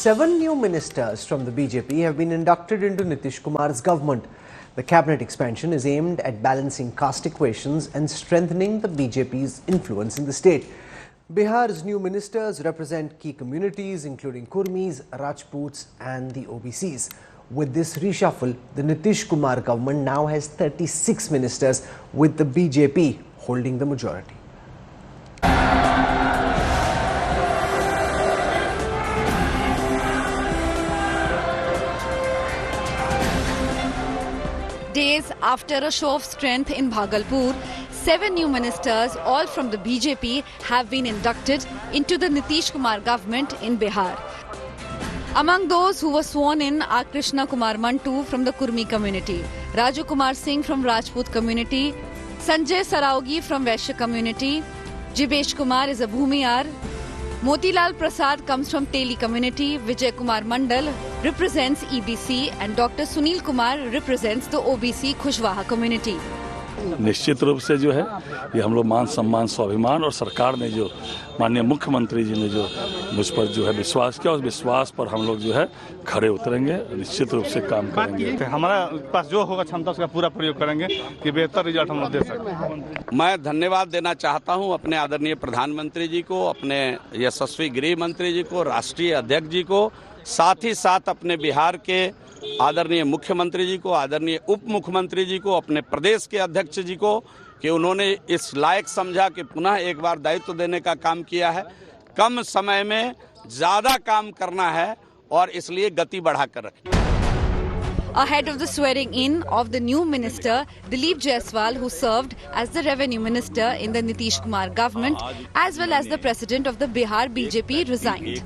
7 new ministers from the BJP have been inducted into Nitish Kumar's government. The cabinet expansion is aimed at balancing caste equations and strengthening the BJP's influence in the state. Bihar's new ministers represent key communities including Kurmis, Rajputs and the OBCs. With this reshuffle, the Nitish Kumar government now has 36 ministers, with the BJP holding the majority. Days after a show of strength in Bhagalpur, 7 new ministers, all from the BJP, have been inducted into the Nitish Kumar government in Bihar. Among those who were sworn in are Krishna Kumar Mantu from the Kurmi community, Raju Kumar Singh from Rajput community, Sanjay Saravgi from Vaishya community, Jibesh Kumar is a Bhumiyar, Motilal Prasad comes from Teli community, Vijay Kumar Mandal represents EBC and Dr. Sunil Kumar represents the OBC Khushwaha community. निश्चित रूप से जो है ये हम लोग मान सम्मान स्वाभिमान और सरकार ने जो माननीय मुख्यमंत्री जी ने जो मुझ पर जो है विश्वास किया, उस विश्वास पर हम लोग जो है खड़े उतरेंगे, निश्चित रूप से काम करेंगे। हमारा पास जो होगा क्षमता उसका पूरा प्रयोग करेंगे कि बेहतर रिजल्ट हम लोग दे सकें। मैं धन्यवाद देना चाहता हूं अपने आदरणीय प्रधानमंत्री जी को, अपने यशस्वी गृह मंत्री जी को, राष्ट्रीय अध्यक्ष जी को, साथ ही साथ अपने बिहार के आदरणीय मुख्यमंत्री जी को, आदरणीय उप मुख्यमंत्री जी को, अपने प्रदेश के अध्यक्ष जी को कि उन्होंने इस लायक समझा कि पुनः एक बार दायित्व देने का काम किया है। कम समय में ज्यादा काम करना है और इसलिए गति बढ़ाकर रखें। Ahead of the swearing in of the new minister, Dilip Jaiswal, who served as the revenue minister in the Nitish Kumar government, as well as the president of the Bihar BJP, resigned.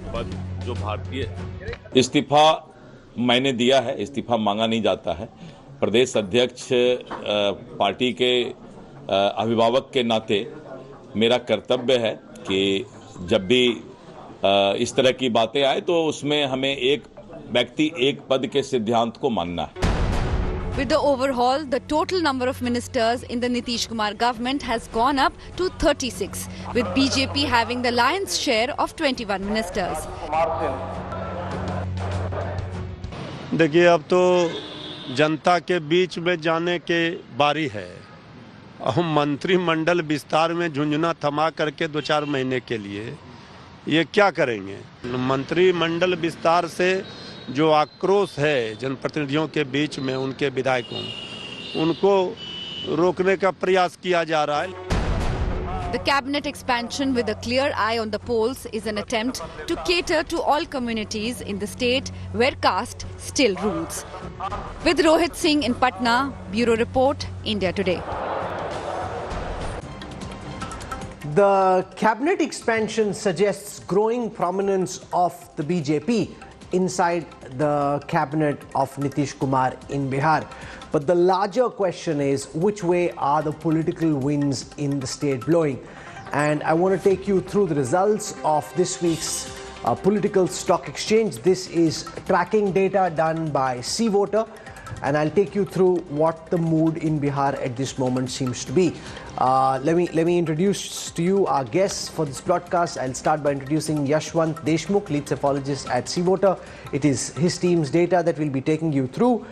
जो भारतीय इस्तीफा मैंने दिया है, इस्तीफा मांगा नहीं जाता है। प्रदेश अध्यक्ष पार्टी के अभिभावक के नाते मेरा कर्तव्य है कि जब भी इस तरह की बातें आए तो उसमें हमें एक व्यक्ति एक पद के सिद्धांत को मानना है। With the overhaul, the total number of ministers in the Nitish Kumar government has gone up to 36, with BJP having the lion's share of 21 ministers. देखिए, अब तो जनता के बीच में जाने के बारी है। हम मंत्रिमंडल विस्तार में झुंझुना थमा करके 2-4 महीने के लिए ये क्या करेंगे? मंत्रिमंडल विस्तार से जो आक्रोश है जनप्रतिनिधियों के बीच में, उनके विधायकों, उनको रोकने का प्रयास किया जा रहा है। The cabinet expansion with a clear eye on the polls is an attempt to cater to all communities in the state where caste still rules. With Rohit Singh in Patna, Bureau Report, India Today. The cabinet expansion suggests growing prominence of the BJP inside the cabinet of Nitish Kumar in Bihar. But the larger question is, which way are the political winds in the state blowing? And I want to take you through the results of this week's political stock exchange. This is tracking data done by C-Voter, and I'll take you through what the mood in Bihar at this moment seems to be. Let me introduce to you our guests for this broadcast. I'll start by introducing Yashwant Deshmukh, lead cephalogist at C-Voter. It is his team's data that we'll be taking you through.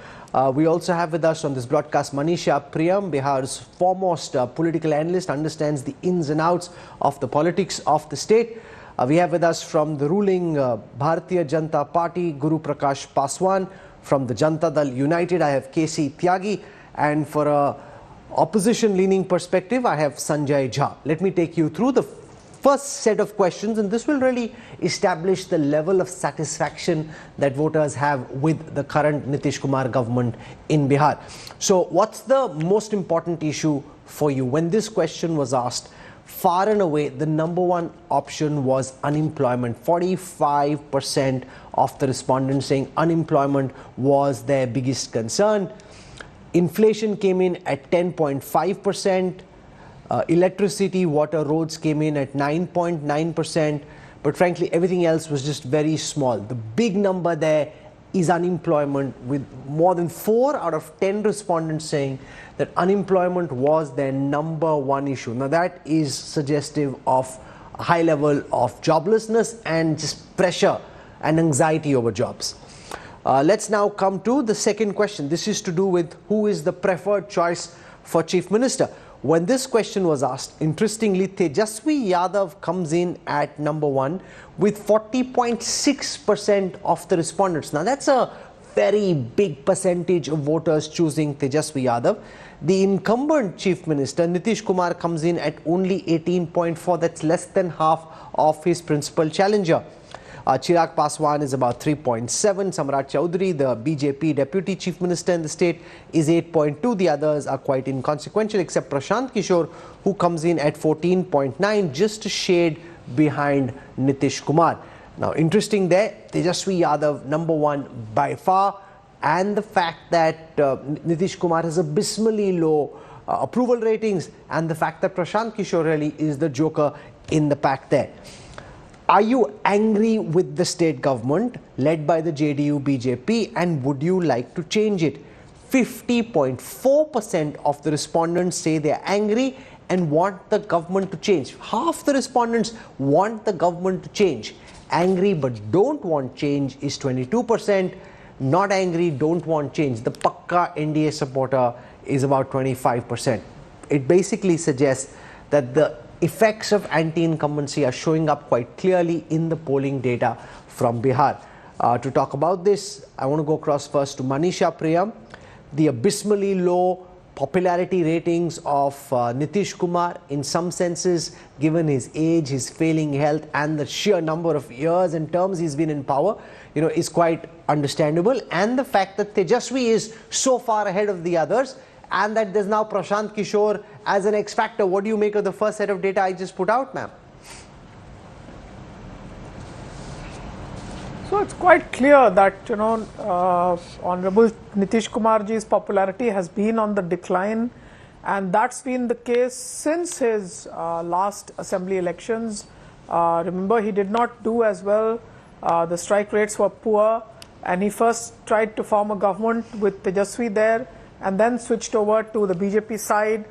We also have with us on this broadcast Manisha Priyam, Bihar's foremost political analyst, understands the ins and outs of the politics of the state. We have with us from the ruling Bharatiya Janata Party, Guru Prakash Paswan. From the Janata Dal United, I have KC Tyagi. And for a opposition-leaning perspective, I have Sanjay Jha. Let me take you through the first set of questions, and this will really establish the level of satisfaction that voters have with the current Nitish Kumar government in Bihar. So what's the most important issue for you? When this question was asked, far and away, the number one option was unemployment. 45% of the respondents saying unemployment was their biggest concern. Inflation came in at 10.5%. Electricity, water, roads came in at 9.9%. But frankly, everything else was just very small. The big number there is unemployment, with more than 4 out of 10 respondents saying that unemployment was their number one issue. Now that is suggestive of a high level of joblessness and just pressure and anxiety over jobs. Let's now come to the second question. This is to do with who is the preferred choice for Chief Minister. When this question was asked, interestingly, Tejaswi Yadav comes in at number 1 with 40.6% of the respondents. Now, that's a very big percentage of voters choosing Tejaswi Yadav. The incumbent Chief Minister, Nitish Kumar, comes in at only 18.4%. That's less than half of his principal challenger. Chirag Paswan is about 3.7. Samrat Chaudhary, the BJP Deputy Chief Minister in the state, is 8.2. The others are quite inconsequential, except Prashant Kishore, who comes in at 14.9, just a shade behind Nitish Kumar. Now, interesting there, Tejaswi Yadav, number 1 by far, and the fact that Nitish Kumar has abysmally low approval ratings, and the fact that Prashant Kishore really is the joker in the pack there. Are you angry with the state government led by the JDU BJP, and would you like to change it? 50.4% of the respondents say they are angry and want the government to change. Half the respondents want the government to change. Angry but don't want change is 22%. Not angry, don't want change. The Pakka NDA supporter is about 25%. It basically suggests that the effects of anti-incumbency are showing up quite clearly in the polling data from Bihar. To talk about this, I want to go across first to Manisha Priyam. The abysmally low popularity ratings of Nitish Kumar, in some senses, given his age, his failing health, and the sheer number of years and terms he's been in power, is quite understandable. And the fact that Tejaswi is so far ahead of the others, and that there's now Prashant Kishore as an X factor. What do you make of the first set of data I just put out, ma'am? So it's quite clear that, Honorable Nitish Kumarji's popularity has been on the decline, and that's been the case since his last assembly elections. Remember, he did not do as well. The strike rates were poor, and he first tried to form a government with Tejaswi there, and then switched over to the BJP side.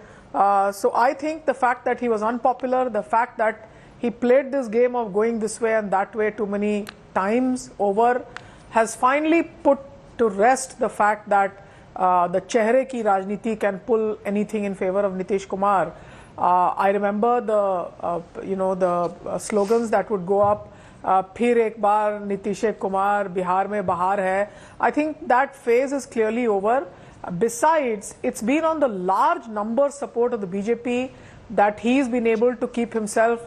So I think the fact that he was unpopular, the fact that he played this game of going this way and that way too many times over, has finally put to rest the fact that the chehre ki rajniti can pull anything in favor of Nitish Kumar. I remember the slogans that would go up, फिर एक बार नीतीश कुमार बिहार में बाहर है. I think that phase is clearly over. Besides, it's been on the large number support of the BJP that he's been able to keep himself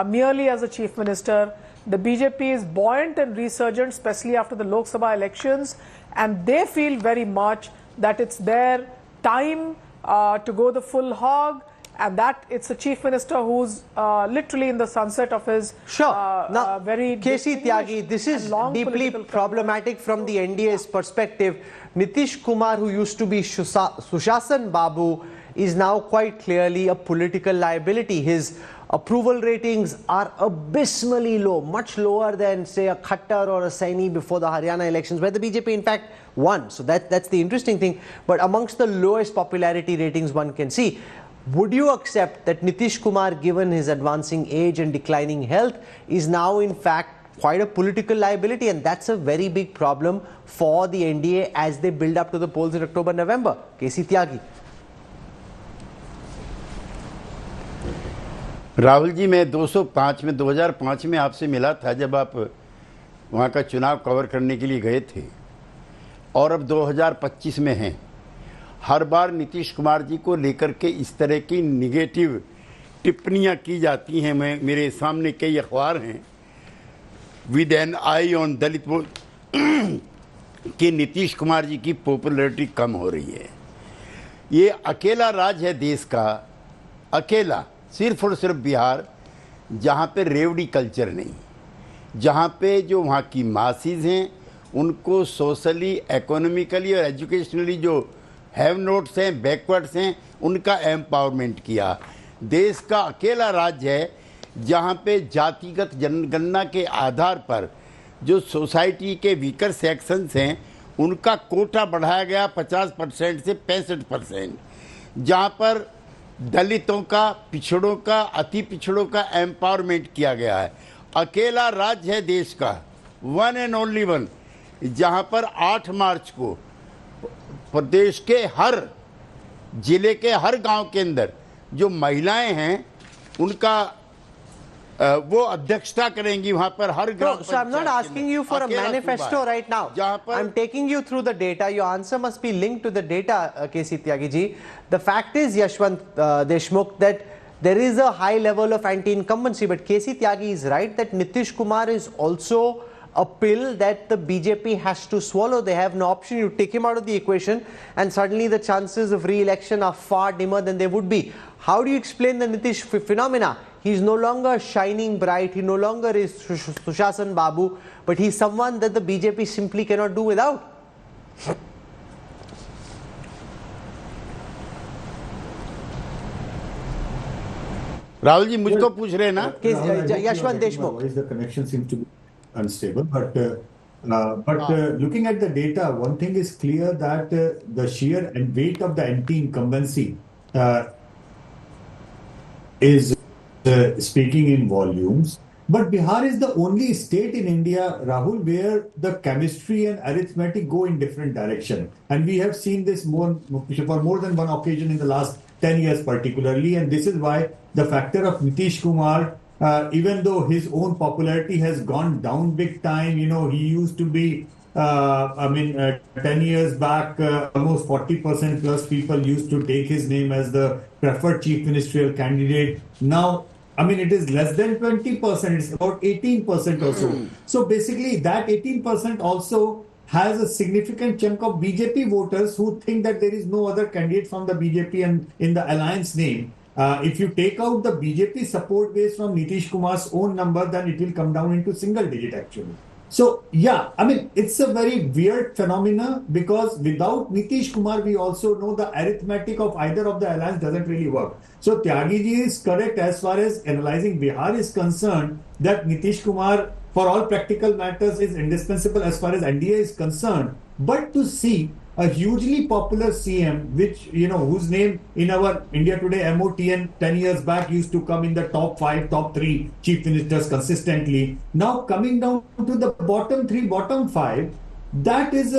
merely as a chief minister. The BJP is buoyant and resurgent, especially after the Lok Sabha elections, and they feel very much that it's their time to go the full hog, and that it's a chief minister who's literally in the sunset of his now, very KC Tyagi, this is deeply problematic from the NDA's perspective. Nitish Kumar, who used to be Sushasan Babu, is now quite clearly a political liability. His approval ratings are abysmally low, much lower than, say, a Khattar or a Saini before the Haryana elections, where the BJP, in fact, won. So that's the interesting thing. But amongst the lowest popularity ratings one can see, would you accept that Nitish Kumar, given his advancing age and declining health, is now, in fact, quite a political liability, and that's a very big problem for the NDA as they build up to the polls in October, November? KC Tyagi. Rahul ji, मैं 2005 में आपसे मिला था जब आप वहाँ का चुनाव कवर करने के लिए गए थे, और अब 2025 में हैं. हर बार नीतीश कुमार जी को लेकर के इस तरह की निगेटिव टिप्पणियाँ की जाती हैं. मेरे सामने कई अखबार हैं विद एन आई ऑन दलित कि नीतीश कुमार जी की पॉपुलैरिटी कम हो रही है. ये अकेला राज है देश का, अकेला, सिर्फ और सिर्फ बिहार, जहाँ पे रेवड़ी कल्चर नहीं, जहाँ पे जो वहाँ की मासीज हैं उनको सोशली, इकोनॉमिकली और एजुकेशनली जो हैव नोट्स हैं, बैकवर्ड्स हैं, उनका एम्पावरमेंट किया. देश का अकेला राज्य है जहाँ पे जातिगत जनगणना के आधार पर जो सोसाइटी के वीकर सेक्शंस हैं उनका कोटा बढ़ाया गया 50% से 65%, जहाँ पर दलितों का, पिछड़ों का, अति पिछड़ों का एम्पावरमेंट किया गया है. अकेला राज्य है देश का वन एंड ओनली वन, जहां पर 8 मार्च को प्रदेश के हर जिले के हर गांव के अंदर जो महिलाएं हैं उनका वो अध्यक्षता करेंगी वहां पर हर गांव। So I'm not asking you for a manifesto right now. I'm taking you through the data. Your answer must be linked to the data, K.C. Tyagi ji. The fact is, Yashwant Deshmukh, that there is a high level of anti-incumbency, but K.C. Tyagi is right that Nitish Kumar is also a pill that the BJP has to swallow. They have no option. You take him out of the equation and suddenly the chances of re-election are far dimmer than they would be. How do you explain the Nitish phenomena? He's no longer shining bright. He no longer is Sushasan Babu, but he's someone that the BJP simply cannot do without. Rahul ji मुझको पूछ रहे हैं ना? Yashwant Deshmukh. The connection seems to be unstable, but looking at the data, one thing is clear that the sheer and weight of the anti-incumbency is speaking in volumes. But Bihar is the only state in India, Rahul, where the chemistry and arithmetic go in different direction. And we have seen this for more than one occasion in the last 10 years particularly. And this is why the factor of Nitish Kumar, even though his own popularity has gone down big time, you know, he used to be, 10 years back, almost 40% plus people used to take his name as the preferred chief ministerial candidate. Now, it is less than 20%, it's about 18% or so. So basically that 18% also has a significant chunk of BJP voters who think that there is no other candidate from the BJP and in the alliance name. If you take out the BJP support base from Nitish Kumar's own number, then it will come down into single digit actually. So yeah, it's a very weird phenomena because without Nitish Kumar, we also know the arithmetic of either of the alliance doesn't really work. So Tyagi ji is correct as far as analyzing Bihar is concerned, that Nitish Kumar, for all practical matters, is indispensable as far as NDA is concerned. But to see a hugely popular CM, which, whose name in our India Today MOTN 10 years back used to come in the top 5, top 3 chief ministers consistently, now coming down to the bottom 3, bottom 5, that is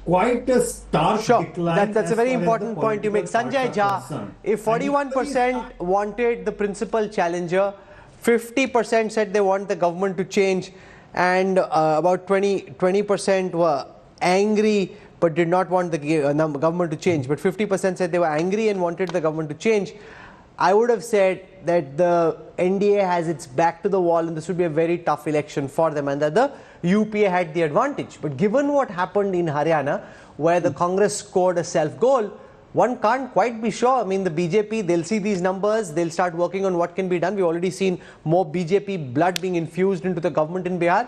quite a stark decline. That's a very important point you make. Sanjay Jha, if 41% wanted the principal challenger, 50% said they want the government to change, and about 20% were angry but did not want the government to change, but 50% said they were angry and wanted the government to change, I would have said that the NDA has its back to the wall and this would be a very tough election for them and that the UPA had the advantage. But given what happened in Haryana, where the Congress scored a self-goal, one can't quite be sure. The BJP, they'll see these numbers, they'll start working on what can be done. We've already seen more BJP blood being infused into the government in Bihar.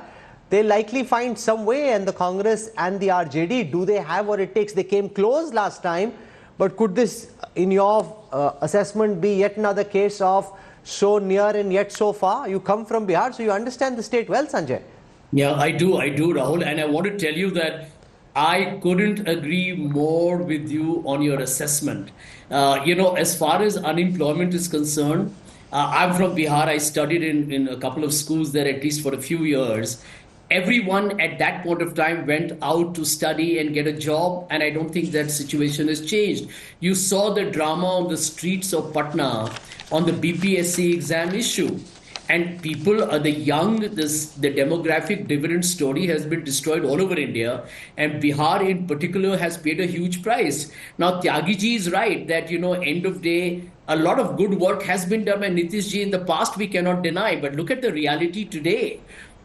They'll likely find some way, and the Congress and the RJD, do they have what it takes? They came close last time, but could this, in your assessment, be yet another case of so near and yet so far? You come from Bihar, so you understand the state well, Sanjay. Yeah, I do, Rahul, and I want to tell you that I couldn't agree more with you on your assessment. As far as unemployment is concerned, I'm from Bihar. I studied in a couple of schools there, at least for a few years. Everyone at that point of time went out to study and get a job, and I don't think that situation has changed. You saw the drama on the streets of Patna on the BPSC exam issue. And people, the young, the demographic dividend story has been destroyed all over India. And Bihar in particular has paid a huge price. Now, Tyagi ji is right that, end of day, a lot of good work has been done by Nitish ji in the past, we cannot deny. But look at the reality today.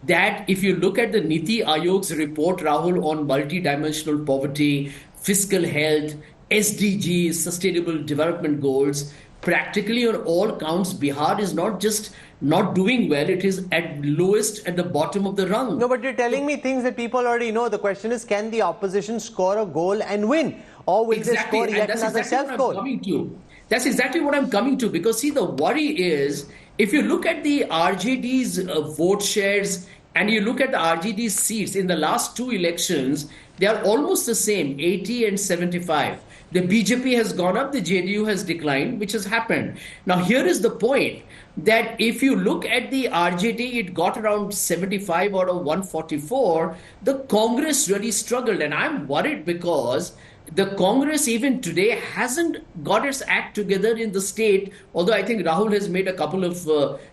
That if you look at the Niti Aayog's report, Rahul, on multidimensional poverty, fiscal health, SDGs, sustainable development goals, practically on all counts, Bihar is not just not doing well, it is at lowest at the bottom of the rung. No, but you're telling me things that people already know. The question is, can the opposition score a goal and win? Or will they score yet another self-goal? That's exactly what I'm coming to. Because see, the worry is, if you look at the RJD's vote shares and you look at the RJD's seats in the last two elections, they are almost the same, 80 and 75. The BJP has gone up, the JDU has declined, which has happened. Now, here is the point that if you look at the RJD, it got around 75 out of 144. The Congress really struggled, and I'm worried because the Congress even today hasn't got its act together in the state, although I think Rahul has made a couple of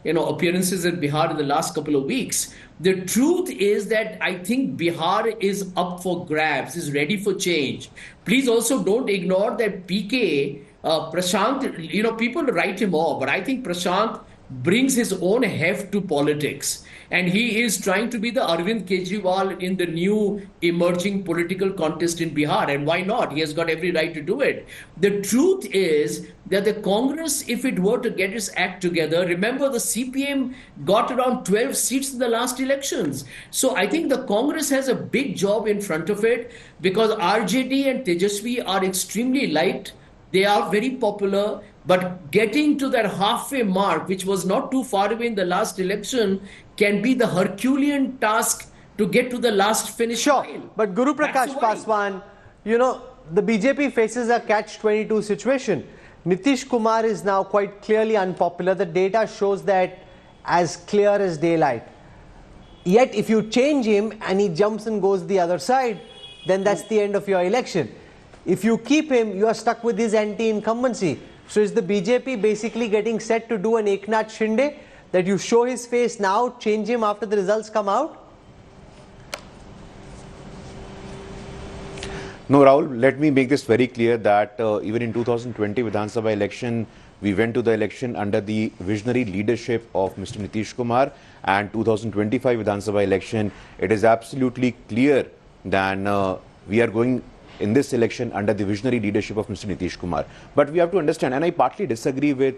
appearances in Bihar in the last couple of weeks. The truth is that I think Bihar is up for grabs, is ready for change. Please also don't ignore that PK, Prashant, people write him off, but I think Prashant brings his own heft to politics. And he is trying to be the Arvind Kejriwal in the new emerging political contest in Bihar. And why not? He has got every right to do it. The truth is that the Congress, if it were to get its act together, remember the CPM got around 12 seats in the last elections. So I think the Congress has a big job in front of it because RJD and Tejasvi are extremely liked. They are very popular. But getting to that halfway mark, which was not too far away in the last election, can be the Herculean task to get to the last finish line. But Guru Prakash Paswan, the BJP faces a catch-22 situation. Nitish Kumar is now quite clearly unpopular. The data shows that as clear as daylight. Yet if you change him and he jumps and goes the other side, then that's the end of your election. If you keep him, you are stuck with his anti-incumbency. So is the BJP basically getting set to do an Eknath Shinde, that you show his face now, change him after the results come out? No, Rahul, let me make this very clear that even in 2020 Vidhan Sabha election, we went to the election under the visionary leadership of Mr. Nitish Kumar, and 2025 Vidhan Sabha election, it is absolutely clear that we are going in this election under the visionary leadership of Mr. Nitish Kumar. But we have to understand, and I partly disagree with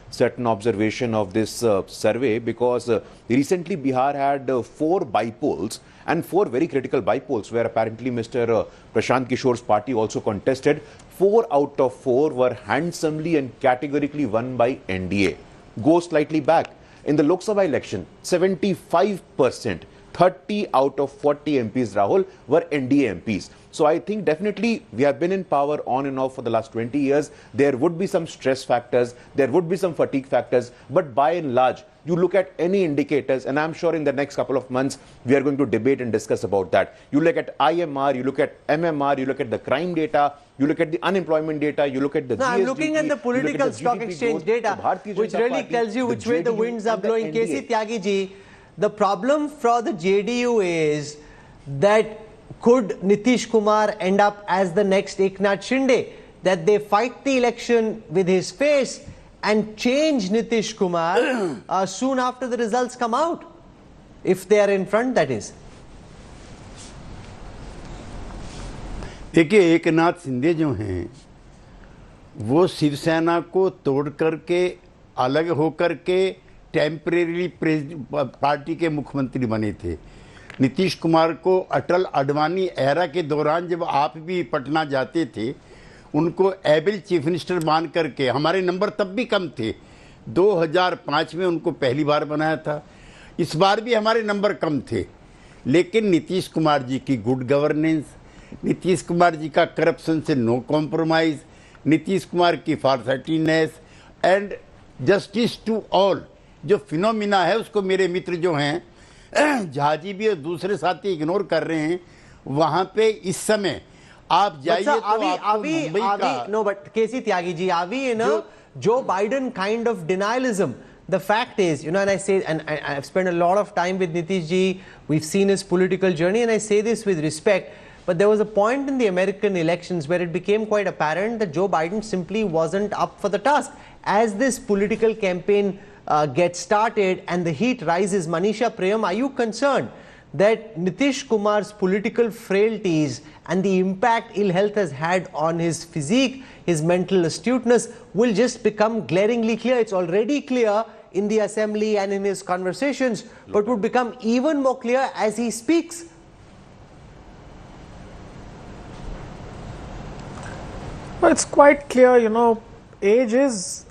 certain observation of this survey, because recently Bihar had 4 bypolls and 4 very critical bypolls where apparently Mr. Prashant Kishore's party also contested. 4 out of 4 were handsomely and categorically won by NDA. Go slightly back. In the Lok Sabha election, 75%, 30 out of 40 MPs, Rahul, were NDA MPs. So I think definitely we have been in power on and off for the last 20 years. There would be some stress factors, there would be some fatigue factors, but by and large, you look at any indicators, and I'm sure in the next couple of months, we are going to debate and discuss about that. You look at IMR, you look at MMR, you look at the crime data, you look at the unemployment data, you look at the GSDP, I'm looking at the political stock exchange data, which really tells you which way the winds are blowing. KC Tyagi ji, the problem for the JDU is that could Nitish Kumar end up as the next Eknath Shinde? That they fight the election with his face and change Nitish Kumar soon after the results come out, if they are in front, that is. देखिए, एकनाथ शिंदे जो हैं वो शिवसेना को तोड़ करके अलग होकर के टेम्परेरी पार्टी के मुख्यमंत्री बने थे। नीतीश कुमार को अटल अडवाणी एरा के दौरान जब आप भी पटना जाते थे, उनको एबल चीफ मिनिस्टर मान करके, हमारे नंबर तब भी कम थे, 2005 में उनको पहली बार बनाया था। इस बार भी हमारे नंबर कम थे, लेकिन नीतीश कुमार जी की गुड गवर्नेंस, नीतीश कुमार जी का करप्शन से नो कॉम्प्रोमाइज़, नीतीश कुमार की फारसाइटीनेस एंड जस्टिस टू ऑल जो फिनोमिना है, उसको मेरे मित्र जो हैं जहाजी भी और दूसरे साथी इग्नोर कर रहे हैं। वहाँ पे इस समय आप जाइए तो आपको मुंबई का no, but KC Tyagi ji, are we in a Joe Biden kind of denialism? The fact is, and I say, and I've spent a lot of time with Nitish ji, we've seen his political journey, and I say this with respect, but there was a point in the American elections where it became quite apparent that Joe Biden simply wasn't up for the task. As this political campaign gets started and the heat rises, Manisha Priyam, are you concerned that Nitish Kumar's political frailties and the impact ill health has had on his physique, his mental astuteness will just become glaringly clear? It's already clear in the assembly and in his conversations, but would become even more clear as he speaks. Well, it's quite clear, age is,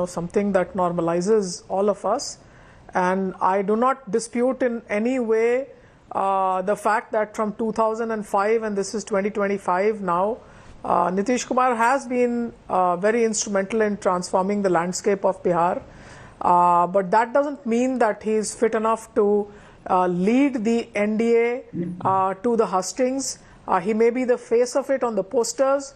something that normalizes all of us. And I do not dispute in any way the fact that from 2005, and this is 2025 now, Nitish Kumar has been very instrumental in transforming the landscape of Bihar, but that doesn't mean that he is fit enough to lead the NDA to the hustings. He may be the face of it on the posters.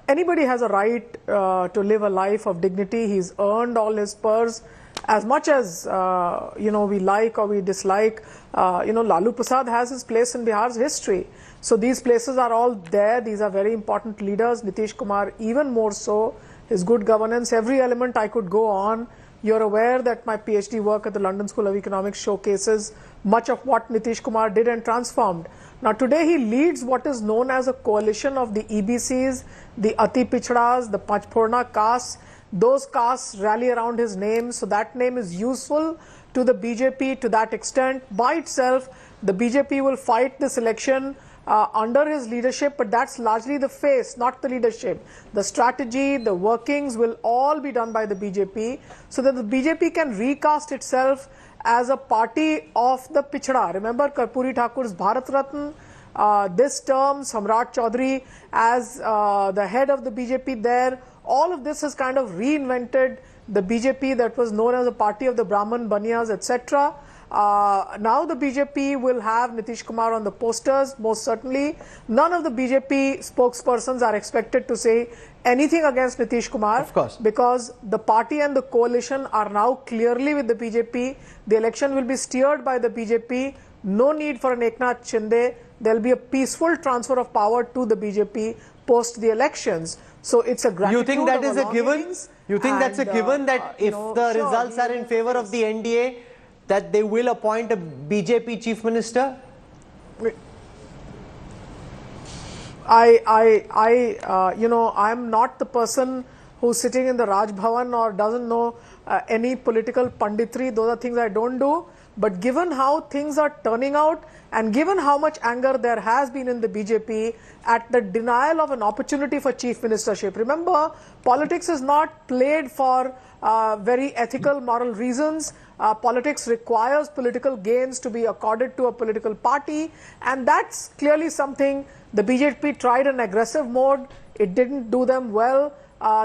Anybody has a right to live a life of dignity. He's earned all his spurs. As much as we like or we dislike, Lalu Prasad has his place in Bihar's history. So these places are all there. These are very important leaders. Nitish Kumar even more so. His good governance, every element I could go on. You're aware that my PhD work at the London School of Economics showcases much of what Nitish Kumar did and transformed. Now today he leads what is known as a coalition of the EBCs, the Ati Pichdas, the Panchphorna castes. Those castes rally around his name, so that name is useful to the BJP to that extent. By itself, the BJP will fight this election under his leadership, but that's largely the face, not the leadership. The strategy, the workings will all be done by the BJP, so that the BJP can recast itself as a party of the Pichda. Remember Karpuri Thakur's Bharat Ratna, this term, Samrat Chaudhary as the head of the BJP there. All of this has kind of reinvented the BJP that was known as a party of the Brahman, Baniyas, etc. Now the BJP will have Nitish Kumar on the posters, most certainly. None of the BJP spokespersons are expected to say anything against Nitish Kumar. Of course. Because the party and the coalition are now clearly with the BJP. The election will be steered by the BJP. No need for an Eknath Shinde. There will be a peaceful transfer of power to the BJP post the elections. So it's a gratitude. You think that is a given? belongings You think that's a given that if the results are in favor of the NDA, that they will appoint a BJP chief minister? I'm not the person who's sitting in the Raj Bhavan or doesn't know any political panditry. Those are things I don't do. But given how things are turning out and given how much anger there has been in the BJP at the denial of an opportunity for chief ministership. Remember, politics is not played for very ethical, moral reasons. Politics requires political gains to be accorded to a political party, and that's clearly something the BJP tried an aggressive mode. It didn't do them well.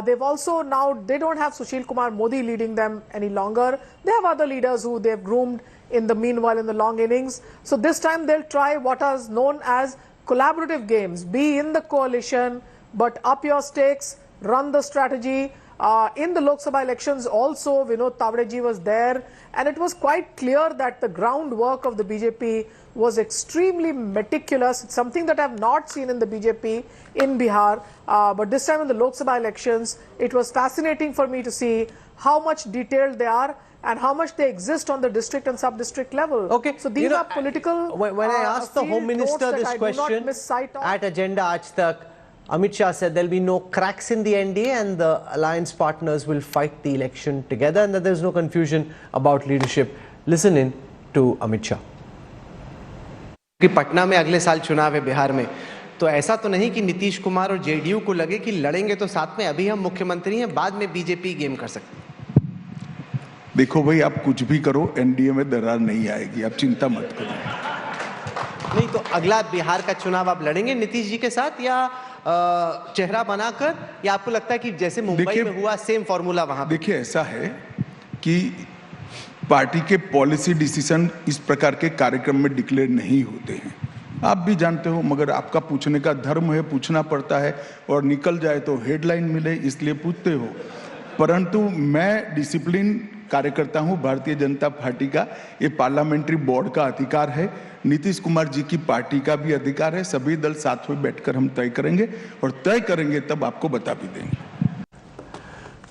They've also now, they don't have Sushil Kumar Modi leading them any longer. They have other leaders who they've groomed in the meanwhile in the long innings. So this time they'll try what is known as collaborative games. Be in the coalition, but up your stakes, run the strategy. In the Lok Sabha elections also, Vinod Tavreji was there, and it was quite clear that the groundwork of the BJP was extremely meticulous. It's something that I have not seen in the BJP in Bihar, but this time in the Lok Sabha elections, it was fascinating for me to see how much detailed they are and how much they exist on the district and sub-district level. Okay. So these are political. When I asked the Home Minister this question at Agenda Aaj Tak, Amit Shah said there will be no cracks in the NDA and the alliance partners will fight the election together and that there is no confusion about leadership. Listen in to Amit Shah. कि पटना में अगले साल चुनाव है बिहार में, तो ऐसा तो नहीं कि नीतीश कुमार और जेडीयू को लगे कि लड़ेंगे तो साथ में, अभी हम मुख्यमंत्री हैं, बाद में बीजेपी गेम कर सकते हैं। देखो भाई, आप कुछ भी करो, एनडीए में दरार नहीं आएगी, आप चिंता मत करो। नहीं तो अगला बिहार का चुनाव आप लड़ेंगे नीतीश जी के साथ या चेहरा बनाकर, या आपको लगता है कि जैसे मुंबई में हुआ सेम फॉर्मूला वहां? देखिए, ऐसा है कि पार्टी के पॉलिसी डिसीजन इस प्रकार के कार्यक्रम में डिक्लेयर नहीं होते हैं, आप भी जानते हो, मगर आपका पूछने का धर्म है, पूछना पड़ता है, और निकल जाए तो हेडलाइन मिले इसलिए पूछते हो। परंतु मैं डिसिप्लिन कार्यकर्ता हूं भारतीय जनता पार्टी का, ये पार्लियामेंट्री बोर्ड का अधिकार है, नीतीश कुमार जी की पार्टी का भी अधिकार है, सभी दल साथ में बैठकर हम तय करेंगे और तय करेंगे तब आपको बता भी देंगे।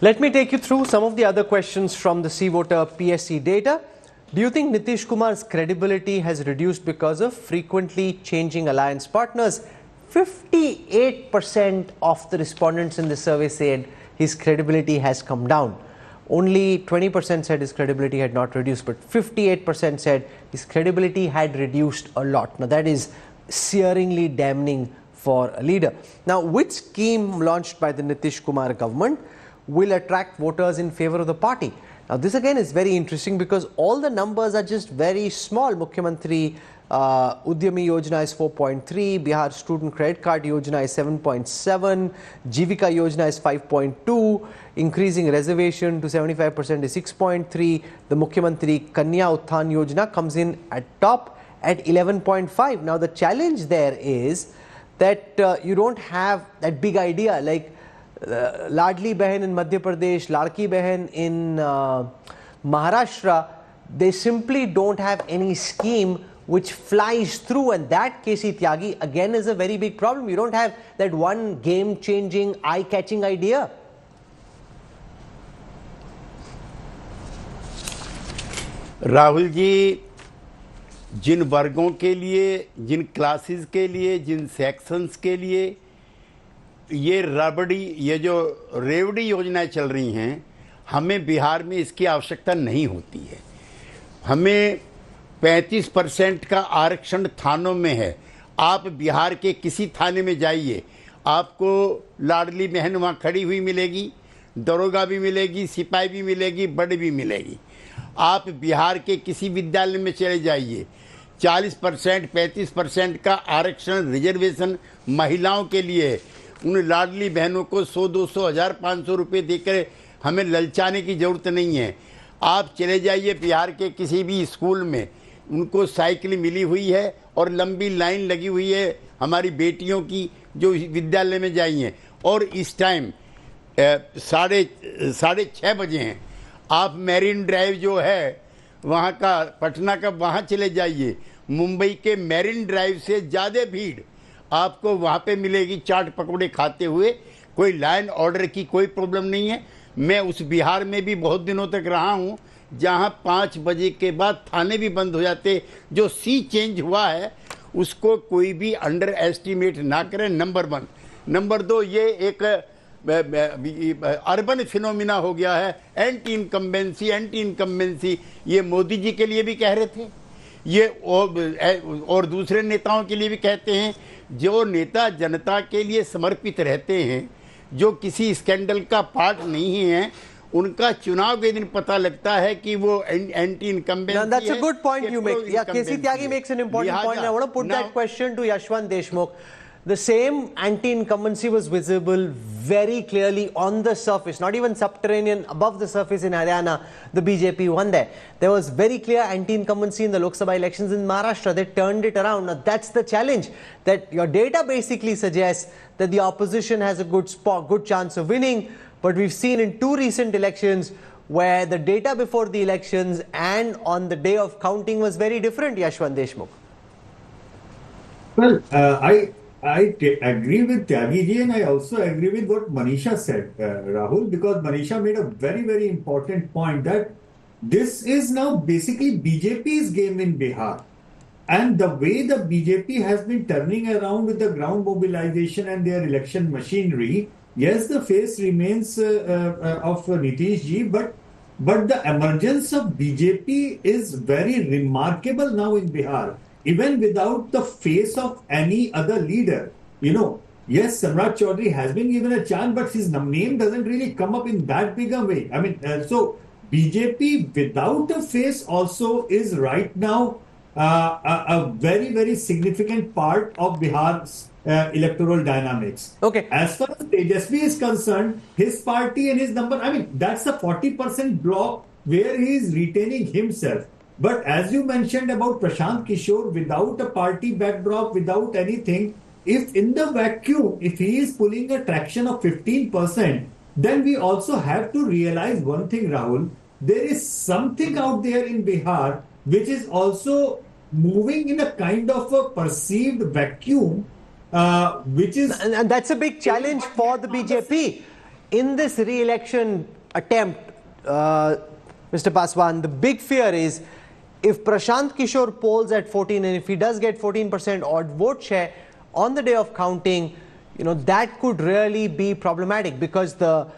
Let me take you through some of the other questions from the C-Voter PSC data. Do you think Nitish Kumar's credibility has reduced because of frequently changing alliance partners? 58% of the respondents in the survey said his credibility has come down. Only 20% said his credibility had not reduced, but 58% said his credibility had reduced a lot. Now that is searingly damning for a leader. Now, which scheme launched by the Nitish Kumar government will attract voters in favor of the party? Now this again is very interesting because all the numbers are just very small. Mukhyamantri Udyami Yojana is 4.3, Bihar Student Credit Card Yojana is 7.7, Jivika Yojana is 5.2, increasing reservation to 75% is 6.3, the Mukhyamantri Kanya Utthan Yojana comes in at top at 11.5. Now the challenge there is that you don't have that big idea like Ladli Behan in Madhya Pradesh, Ladki Behan in Maharashtra. They simply don't have any scheme which flies through, and that, K.C. Tyagi, again is a very big problem. You don't have that one game-changing, eye-catching idea. Rahul ji, जिन वर्गों के लिए, जिन classes के लिए, जिन sections के लिए ये जो रेवड़ी योजनाएं चल रही हैं, हमें बिहार में इसकी आवश्यकता नहीं होती है। हमें 35% का आरक्षण थानों में है। आप बिहार के किसी थाने में जाइए, आपको लाडली बहन वहाँ खड़ी हुई मिलेगी, दरोगा भी मिलेगी, सिपाही भी मिलेगी, बड़ी भी मिलेगी। आप बिहार के किसी विद्यालय में चले जाइए, 40% 35% का आरक्षण रिजर्वेशन महिलाओं के लिए है। उन लाडली बहनों को 100 200 1000 500 रुपये देकर हमें ललचाने की ज़रूरत नहीं है। आप चले जाइए बिहार के किसी भी स्कूल में, उनको साइकिल मिली हुई है और लंबी लाइन लगी हुई है हमारी बेटियों की जो विद्यालय में जाई हैं। और इस टाइम 6:30 बजे हैं। आप मैरिन ड्राइव जो है वहाँ का, पटना का, वहाँ चले जाइए, मुंबई के मैरिन ड्राइव से ज़्यादा भीड़ आपको वहाँ पे मिलेगी चाट पकौड़े खाते हुए। कोई लाइन ऑर्डर की कोई प्रॉब्लम नहीं है। मैं उस बिहार में भी बहुत दिनों तक रहा हूँ जहाँ 5 बजे के बाद थाने भी बंद हो जाते। जो सी चेंज हुआ है उसको कोई भी अंडर एस्टिमेट ना करें, नंबर 1। नंबर 2, ये एक अर्बन फिनोमिना हो गया है। एंटी इनकम्बेंसी ये मोदी जी के लिए भी कह रहे थे, ये और दूसरे नेताओं के लिए भी कहते हैं। जो नेता जनता के लिए समर्पित रहते हैं, जो किसी स्कैंडल का पार्ट नहीं है, उनका चुनाव के दिन पता लगता है कि वो एंटी इनकम्बेंसी है। That's a good point you make. Yeah, K.C. Tyagi makes an important point. I want to put that question to Yashwant Deshmukh. The same anti-incumbency was visible very clearly on the surface, not even subterranean, above the surface in Haryana. The BJP won there. There was very clear anti-incumbency in the Lok Sabha elections in Maharashtra. They turned it around. Now that's the challenge, that your data basically suggests that the opposition has a good chance of winning. But we've seen in 2 recent elections where the data before the elections and on the day of counting was very different, Yashwant Deshmukh. Well, I agree with Tyagi ji, and I also agree with what Manisha said, Rahul, because Manisha made a very, very important point that this is now basically BJP's game in Bihar. And the way the BJP has been turning around with the ground mobilization and their election machinery, yes, the face remains of Nitish ji, but the emergence of BJP is very remarkable now in Bihar. Even without the face of any other leader. You know, yes, Samrat Chaudhary has been given a chance, but his name doesn't really come up in that big a way. I mean, so BJP without a face also is right now a very, very significant part of Bihar's electoral dynamics. Okay. As far as Tejasvi is concerned, his party and his number, I mean, that's a 40% block where he is retaining himself. But as you mentioned about Prashant Kishore, without a party backdrop, without anything, if in the vacuum, if he is pulling a traction of 15%, then we also have to realize one thing, Rahul, there is something out there in Bihar which is also moving in a kind of a perceived vacuum, which is... And that's a big challenge for the BJP. In this re-election attempt, Mr. Paswan, the big fear is if Prashant Kishore polls at 14 and if he does get 14% odd vote share on the day of counting, you know, that could really be problematic because the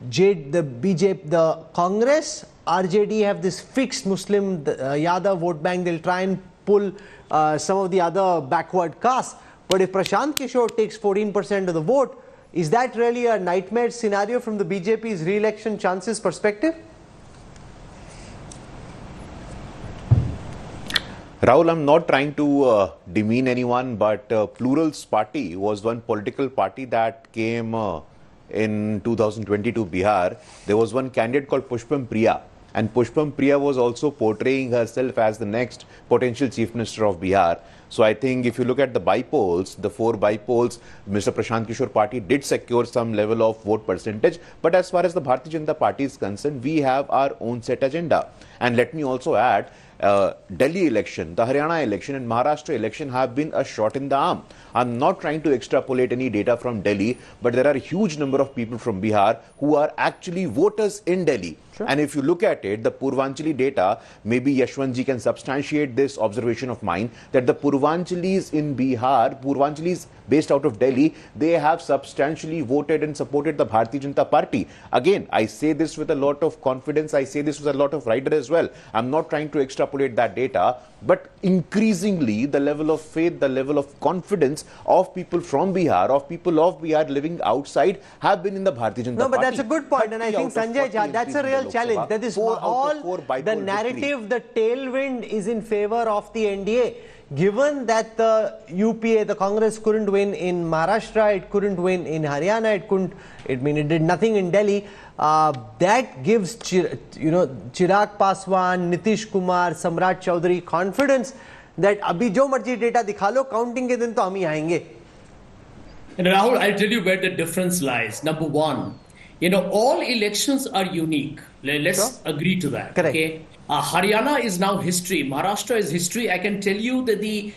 BJP, the Congress, RJD have this fixed Muslim Yadav vote bank. They'll try and pull some of the other backward castes. But if Prashant Kishore takes 14% of the vote, is that really a nightmare scenario from the BJP's re-election chances perspective? Rahul, I'm not trying to demean anyone, but Plural's party was one political party that came in 2022 Bihar. There was one candidate called Pushpam Priya, and Pushpam Priya was also portraying herself as the next potential chief minister of Bihar. So I think if you look at the bypolls, the 4 bypolls, Mr. Prashant Kishore party did secure some level of vote percentage. But as far as the Bharatiya Janata Party is concerned, we have our own set agenda. And let me also add, Delhi election, the Haryana election and Maharashtra election have been a shot in the arm. I'm not trying to extrapolate any data from Delhi, but there are a huge number of people from Bihar who are actually voters in Delhi. Sure. And if you look at it, the Purvanchali data, maybe Yashwantji can substantiate this observation of mine, that the Purvanchalis in Bihar, Purvanchalis based out of Delhi, they have substantially voted and supported the Bharatiya Janata Party. Again, I say this with a lot of confidence, I say this with a lot of rigor as well. I'm not trying to extrapolate that data, but increasingly the level of faith, the level of confidence of people from Bihar, of people of Bihar living outside have been in the Bharatiya Janata Party. No, but that's a good point, and I think Sanjay Jha, that's a real challenge. That is all the narrative, the tailwind is in favor of the NDA. Given that the UPA, the Congress couldn't win in Maharashtra, it couldn't win in Haryana, it did nothing in Delhi. That gives Chirag Paswan, Nitish Kumar, Samrat Chaudhary confidence that abhi jo marji data dikha lo, counting ke din to hum hi aayenge. And Rahul, I'll tell you where the difference lies. Number one, all elections are unique. Let's agree to that. Correct. Okay. Haryana is now history. Maharashtra is history. I can tell you that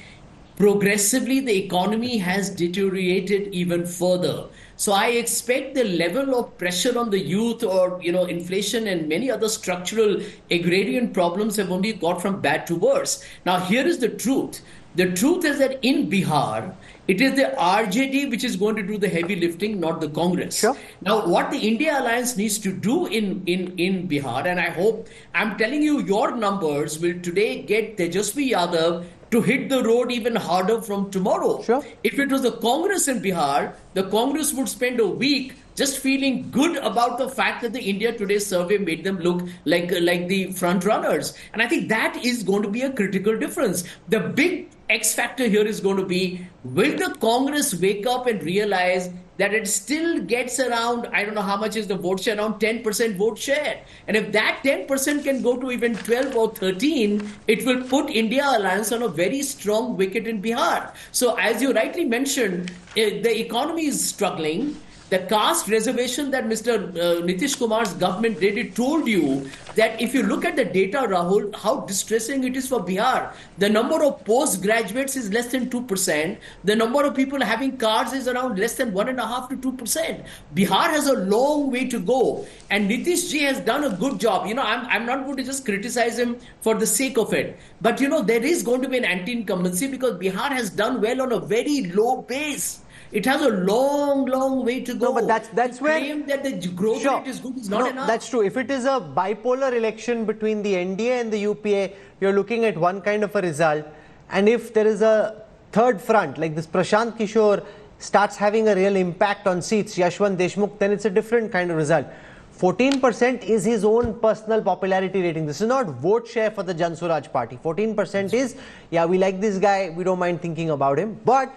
progressively the economy has deteriorated even further. So I expect the level of pressure on the youth or, inflation and many other structural agrarian problems have only got from bad to worse. Now, here is the truth. The truth is that in Bihar, it is the RJD which is going to do the heavy lifting, not the Congress. Sure. Now, what the India Alliance needs to do in Bihar, and I hope, I'm telling you, your numbers will today get Tejasvi Yadav to hit the road even harder from tomorrow. Sure. If it was the Congress in Bihar, the Congress would spend a week just feeling good about the fact that the India Today survey made them look like the front runners. And I think that is going to be a critical difference. The big X factor here is going to be, will the Congress wake up and realize that it still gets around, I don't know how much is the vote share, around 10% vote share. And if that 10% can go to even 12 or 13, it will put India Alliance on a very strong wicket in Bihar. So as you rightly mentioned, the economy is struggling. The caste reservation that Mr. Nitish Kumar's government did, it told you that if you look at the data, Rahul, how distressing it is for Bihar. The number of postgraduates is less than 2%. The number of people having cars is around less than 1.5 to 2%. Bihar has a long way to go. And Nitish ji has done a good job. I'm not going to just criticize him for the sake of it. But, there is going to be an anti-incumbency because Bihar has done well on a very low base. It has a long, long way to go. No, but that's where claim that the growth rate is good is not enough. That's true. If it is a bipolar election between the NDA and the UPA, you're looking at one kind of a result. And if there is a third front, like this Prashant Kishore starts having a real impact on seats, Yashwant Deshmukh, then it's a different kind of result. 14% is his own personal popularity rating. This is not vote share for the Jan Suraj party. 14% is, yeah, we like this guy, we don't mind thinking about him. But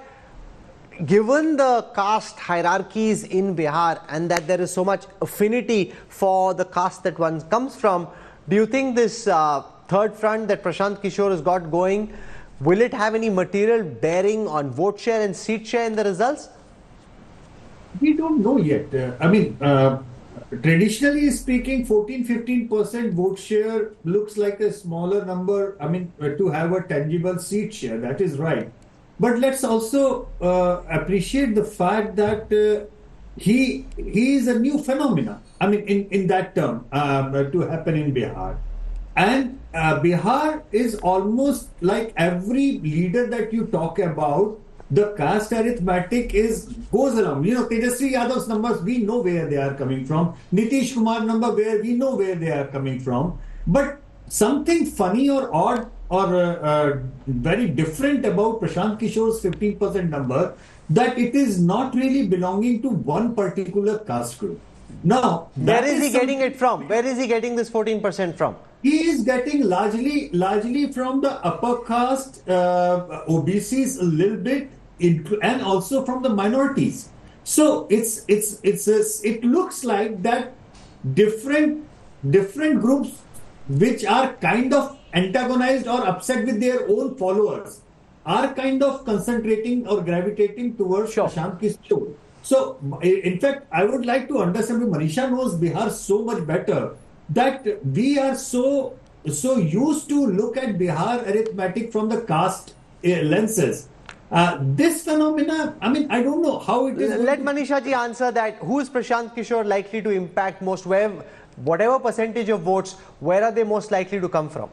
given the caste hierarchies in Bihar and that there is so much affinity for the caste that one comes from, do you think this third front that Prashant Kishore has got going, will it have any material bearing on vote share and seat share in the results? We don't know yet. Traditionally speaking, 14-15% vote share looks like a smaller number, to have a tangible seat share. That is right. But let's also appreciate the fact that he is a new phenomenon. In that term, to happen in Bihar. And Bihar is almost like every leader that you talk about, the caste arithmetic goes along. Tejasvi Yadav's numbers, we know where they are coming from. Nitish Kumar number, we know where they are coming from. But something funny or odd or very different about Prashant Kishore's 15% number, that it is not really belonging to one particular caste group. Now, where is he getting it from? Where is he getting this 14% from? he is getting largely from the upper caste, OBCs a little bit, and also from the minorities. So it looks like that different groups which are kind of antagonized or upset with their own followers are kind of concentrating or gravitating towards Prashant Kishore. So, in fact, I would like to understand, Manisha knows Bihar so much better, that we are so used to look at Bihar arithmetic from the caste lenses. This phenomena, I mean, I don't know how it is. Let Manisha ji answer that. Who is Prashant Kishore likely to impact most? Where, whatever percentage of votes, where are they most likely to come from?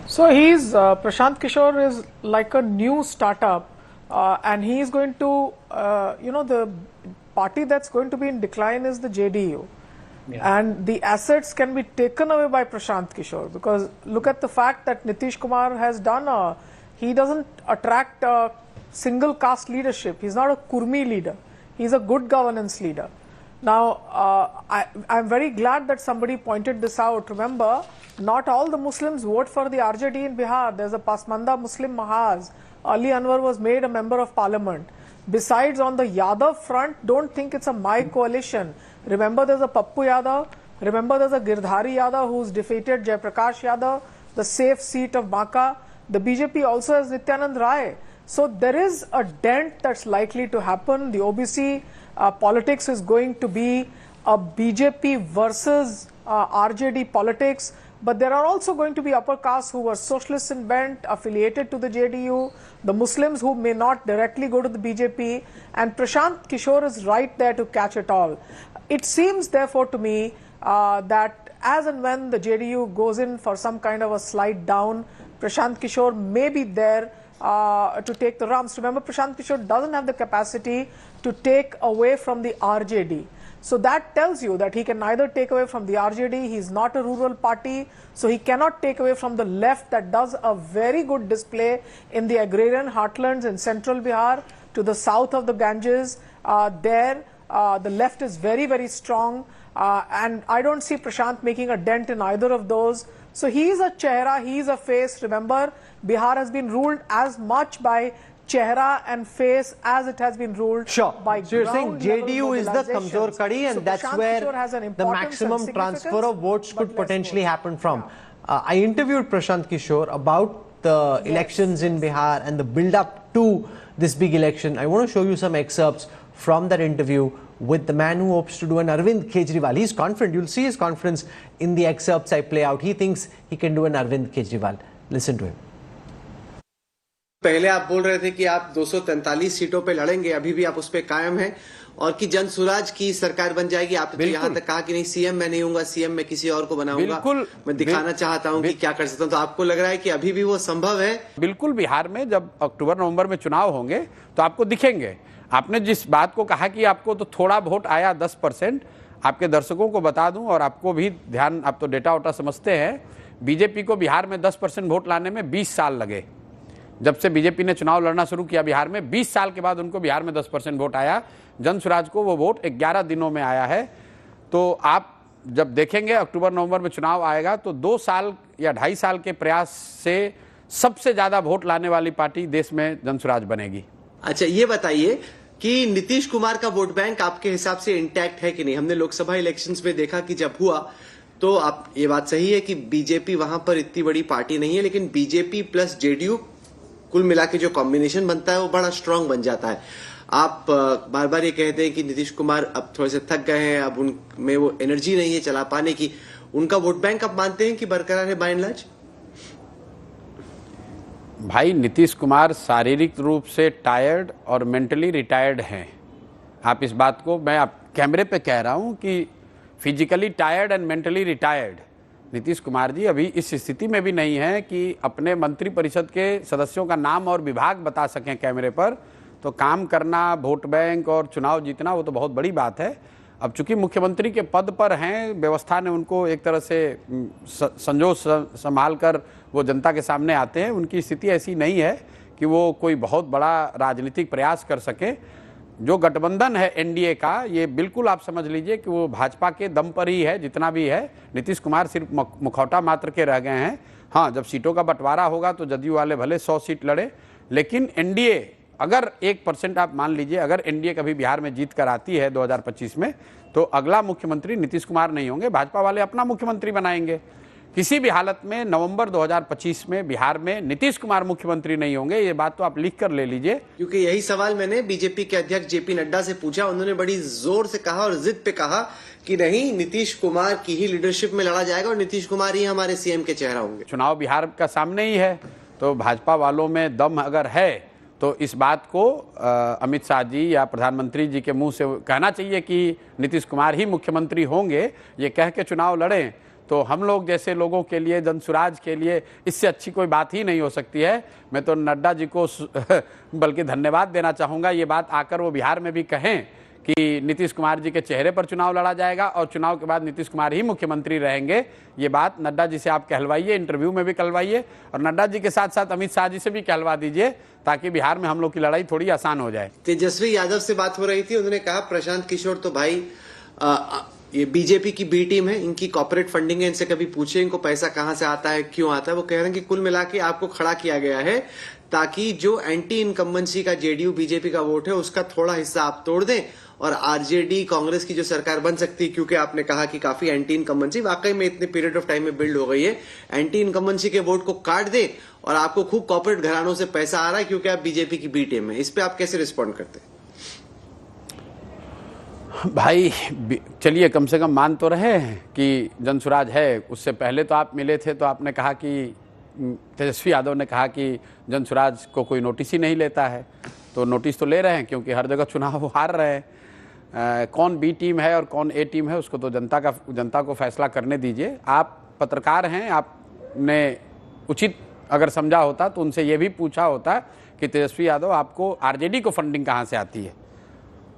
So Prashant Kishore is like a new startup, and he is going to, the party that's going to be in decline is the JDU. Yeah. And the assets can be taken away by Prashant Kishore, because look at the fact that Nitish Kumar has done he doesn't attract a single caste leadership. He's not a Kurmi leader. He's a good governance leader. Now, I'm very glad that somebody pointed this out. Remember, not all the Muslims vote for the RJD in Bihar. There's a Pasmanda Muslim Mahaz. Ali Anwar was made a member of parliament. Besides, on the Yadav front, don't think it's a my coalition. Remember, there's a Pappu Yadav. Remember, there's a Girdhari Yadav who's defeated Jaiprakash Yadav, the safe seat of Banka. The BJP also has Nityanand Rai. So there is a dent that's likely to happen. The OBC politics is going to be a BJP versus RJD politics. But there are also going to be upper castes who were socialists in bent, affiliated to the JDU, the Muslims who may not directly go to the BJP, and Prashant Kishore is right there to catch it all. It seems, therefore, to me that as and when the JDU goes in for some kind of a slide down, Prashant Kishore may be there to take the rumps. Remember, Prashant Kishore doesn't have the capacity to take away from the RJD. So that tells you that he can neither take away from the RJD, he is not a rural party, so he cannot take away from the left that does a very good display in the agrarian heartlands in central Bihar to the south of the Ganges. The left is very, very strong, and I don't see Prashant making a dent in either of those. So he is a chehra, he is a face. Remember, Bihar has been ruled as much by chehra and face as it has been ruled by so you're saying JDU is the Kamzor Kadi, and so that's where the maximum transfer of votes could potentially happen from. I interviewed Prashant Kishore about the elections in Bihar and the build-up to this big election. I want to show you some excerpts from that interview with the man who hopes to do an Arvind Kejriwal. He's confident. You'll see his confidence in the excerpts I play out. He thinks he can do an Arvind Kejriwal. Listen to him. पहले आप बोल रहे थे कि आप 243 सीटों पे लड़ेंगे, अभी भी आप उस पे कायम हैं, और कि जन स्वराज की सरकार बन जाएगी। आपने तो यहाँ तक कहा कि नहीं, सीएम मैं नहीं हूँगा, सीएम मैं किसी और को बनाऊंगा, मैं दिखाना चाहता हूँ कि क्या कर सकता हूँ। तो आपको लग रहा है कि अभी भी वो संभव है? बिल्कुल, बिहार में जब अक्टूबर नवंबर में चुनाव होंगे तो आपको दिखेंगे। आपने जिस बात को कहा कि आपको तो थोड़ा वोट आया 10%, आपके दर्शकों को बता दूं और आपको भी ध्यान, आप तो डेटा वोटा समझते हैं, बीजेपी को बिहार में 10% वोट लाने में 20 साल लगे। जब से बीजेपी ने चुनाव लड़ना शुरू किया बिहार में, 20 साल के बाद उनको बिहार में 10% वोट आया। जन स्वराज को वो वोट 11 दिनों में आया है। तो आप जब देखेंगे अक्टूबर नवंबर में चुनाव आएगा तो 2 साल या 2.5 साल के प्रयास से सबसे ज्यादा वोट लाने वाली पार्टी देश में जन स्वराज बनेगी। अच्छा, ये बताइए कि नीतीश कुमार का वोट बैंक आपके हिसाब से इंटैक्ट है कि नहीं? हमने लोकसभा इलेक्शंस में देखा कि जब हुआ तो आप, ये बात सही है कि बीजेपी वहां पर इतनी बड़ी पार्टी नहीं है, लेकिन बीजेपी प्लस जेडीयू कुल मिला के जो कॉम्बिनेशन बनता है वो बड़ा स्ट्रांग बन जाता है। आप बार बार ये कहते हैं कि नीतीश कुमार अब थोड़े से थक गए हैं, अब उनमें वो एनर्जी नहीं है चला पाने की। उनका वोट बैंक आप मानते हैं कि बरकरार है बाय एंड लार्ज? भाई, नीतीश कुमार शारीरिक रूप से टायर्ड और मेंटली रिटायर्ड हैं। आप इस बात को, मैं आप कैमरे पे कह रहा हूं कि physically tired and mentally retired Nitish Kumar ji अभी इस स्थिति में भी नहीं है कि अपने मंत्रिपरिषद के सदस्यों का नाम और विभाग बता सकें कैमरे पर। तो काम करना, वोट बैंक और चुनाव जीतना वो तो बहुत बड़ी बात है। अब चूंकि मुख्यमंत्री के पद पर हैं, व्यवस्था ने उनको एक तरह से संजोग संभाल कर वो जनता के सामने आते हैं। उनकी स्थिति ऐसी नहीं है कि वो कोई बहुत बड़ा राजनीतिक प्रयास कर सके। जो गठबंधन है एनडीए का, ये बिल्कुल आप समझ लीजिए कि वो भाजपा के दम पर ही है। जितना भी है, नीतीश कुमार सिर्फ मुखौटा मात्र के रह गए हैं। हाँ, जब सीटों का बंटवारा होगा तो जदयू वाले भले 100 सीट लड़े, लेकिन एनडीए अगर 1% आप मान लीजिए, अगर एनडीए कभी बिहार में जीत कर आती है 2025 में, तो अगला मुख्यमंत्री नीतीश कुमार नहीं होंगे, भाजपा वाले अपना मुख्यमंत्री बनाएंगे। किसी भी हालत में नवंबर 2025 में बिहार में नीतीश कुमार मुख्यमंत्री नहीं होंगे, ये बात तो आप लिख कर ले लीजिए। क्योंकि यही सवाल मैंने बीजेपी के अध्यक्ष जेपी नड्डा से पूछा, उन्होंने बड़ी जोर से कहा और जिद पे कहा कि नहीं, नीतीश कुमार की ही लीडरशिप में लड़ा जाएगा और नीतीश कुमार ही हमारे सीएम के चेहरा होंगे। चुनाव बिहार का सामने ही है, तो भाजपा वालों में दम अगर है तो इस बात को अमित शाह जी या प्रधानमंत्री जी के मुंह से कहना चाहिए कि नीतीश कुमार ही मुख्यमंत्री होंगे। ये कह के चुनाव लड़ें तो हम लोग जैसे लोगों के लिए, जनसुराज के लिए इससे अच्छी कोई बात ही नहीं हो सकती है। मैं तो नड्डा जी को बल्कि धन्यवाद देना चाहूँगा, ये बात आकर वो बिहार में भी कहें कि नीतीश कुमार जी के चेहरे पर चुनाव लड़ा जाएगा और चुनाव के बाद नीतीश कुमार ही मुख्यमंत्री रहेंगे। ये बात नड्डा जी से आप कहलवाइए, इंटरव्यू में भी कहलवाइए, और नड्डा जी के साथ साथ अमित शाह जी से भी कहलवा दीजिए, ताकि बिहार में हम लोग की लड़ाई थोड़ी आसान हो जाए। तेजस्वी यादव से बात हो रही थी, उन्होंने कहा प्रशांत किशोर तो भाई ये बीजेपी की बी टीम है, इनकी कॉर्पोरेट फंडिंग है, इनसे कभी पूछे इनको पैसा कहां से आता है, क्यों आता है। वो कह रहे हैं कि कुल मिला के आपको खड़ा किया गया है ताकि जो एंटी इनकम्बेंसी का जेडीयू बीजेपी का वोट है उसका थोड़ा हिस्सा आप तोड़ दें और आरजेडी कांग्रेस की जो सरकार बन सकती है, क्योंकि आपने कहा कि काफी एंटी इनकम्बेंसी वाकई में इतने पीरियड ऑफ टाइम में बिल्ड हो गई है, एंटी इनकम्बेंसी के वोट को काट दें और आपको खूब कॉर्पोरेट घरानों से पैसा आ रहा है क्योंकि आप बीजेपी की बी टीम है। इस पे आप कैसे रिस्पॉन्ड करते हैं? भाई चलिए, कम से कम मान तो रहे हैं कि जनसुराज है। उससे पहले तो आप मिले थे तो आपने कहा कि तेजस्वी यादव ने कहा कि जनसुराज को कोई नोटिस ही नहीं लेता है, तो नोटिस तो ले रहे हैं क्योंकि हर जगह चुनाव हार रहे हैं। कौन बी टीम है और कौन ए टीम है उसको तो जनता को फैसला करने दीजिए। आप पत्रकार हैं, आपने उचित अगर समझा होता तो उनसे ये भी पूछा होता कि तेजस्वी यादव आपको आरजेडी को फंडिंग कहाँ से आती है,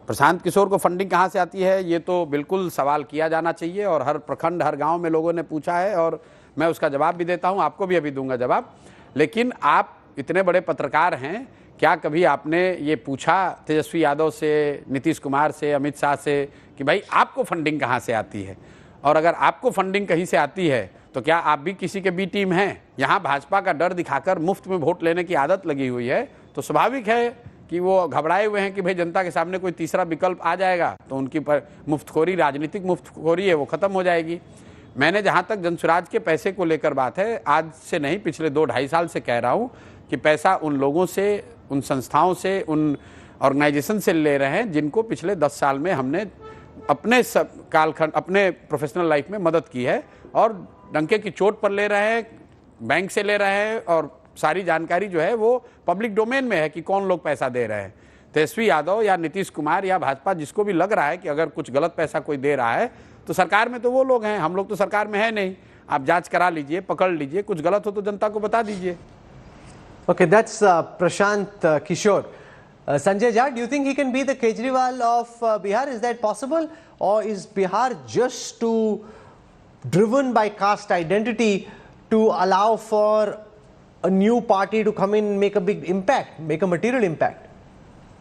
प्रशांत किशोर को फंडिंग कहाँ से आती है। ये तो बिल्कुल सवाल किया जाना चाहिए और हर प्रखंड, हर गांव में लोगों ने पूछा है और मैं उसका जवाब भी देता हूँ, आपको भी अभी दूंगा जवाब। लेकिन आप इतने बड़े पत्रकार हैं, क्या कभी आपने ये पूछा तेजस्वी यादव से, नीतीश कुमार से, अमित शाह से कि भाई आपको फंडिंग कहाँ से आती है? और अगर आपको फंडिंग कहीं से आती है तो क्या आप भी किसी के बी टीम हैं? यहाँ भाजपा का डर दिखाकर मुफ्त में वोट लेने की आदत लगी हुई है, तो स्वाभाविक है कि वो घबराए हुए हैं कि भाई जनता के सामने कोई तीसरा विकल्प आ जाएगा तो उनकी मुफ्तखोरी, राजनीतिक मुफ्तखोरी है, वो खत्म हो जाएगी। मैंने जहाँ तक जनसुराज के पैसे को लेकर बात है, आज से नहीं पिछले 2-2.5 साल से कह रहा हूँ कि पैसा उन लोगों से, उन संस्थाओं से, उन ऑर्गेनाइजेशन से ले रहे हैं जिनको पिछले 10 साल में हमने अपने कालखंड, अपने प्रोफेशनल लाइफ में मदद की है, और डंके की चोट पर ले रहे हैं, बैंक से ले रहे हैं, और सारी जानकारी जो है वो पब्लिक डोमेन में है कि कौन लोग पैसा दे रहे हैं। तेजस्वी यादव या नीतीश कुमार या भाजपा, जिसको भी लग रहा है कि अगर कुछ गलत पैसा कोई दे रहा है तो सरकार में तो वो लोग हैं, हम लोग तो सरकार में है नहीं। आप जांच करा लीजिए, पकड़ लीजिए, कुछ गलत हो तो जनता को बता दीजिए। Okay, that's Prashant Kishore. Sanjay Jha, do you think he can be the Kejriwal of Bihar? Is that possible? Or is Bihar just too driven by caste identity to allow for a new party to come in and make a big impact, make a material impact?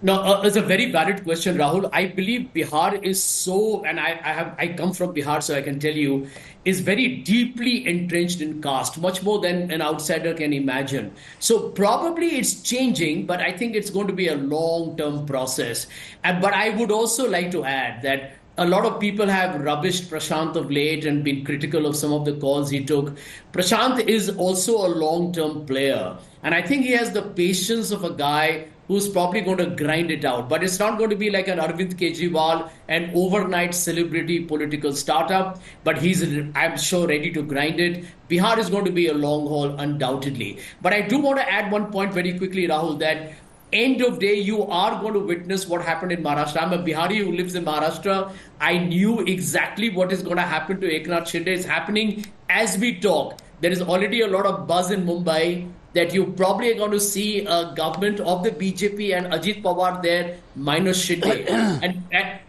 No, it's a very valid question, Rahul. I believe Bihar is so, and I come from Bihar, so I can tell you, is very deeply entrenched in caste, much more than an outsider can imagine. So probably it's changing, but I think it's going to be a long-term process. But I would also like to add that a lot of people have rubbished Prashant of late and been critical of some of the calls he took. Prashant is also a long-term player. And I think he has the patience of a guy who's probably going to grind it out. But it's not going to be like an Arvind Kejriwal, an overnight celebrity political startup. But he's, I'm sure, ready to grind it. Bihar is going to be a long haul, undoubtedly. But I do want to add one point very quickly, Rahul, that end of day, you are going to witness what happened in Maharashtra. I'm a Bihari who lives in Maharashtra. I knew exactly what is going to happen to Eknath Shinde. It's happening as we talk. There is already a lot of buzz in Mumbai that you probably are going to see a government of the BJP and Ajit Pawar there minus Shinde.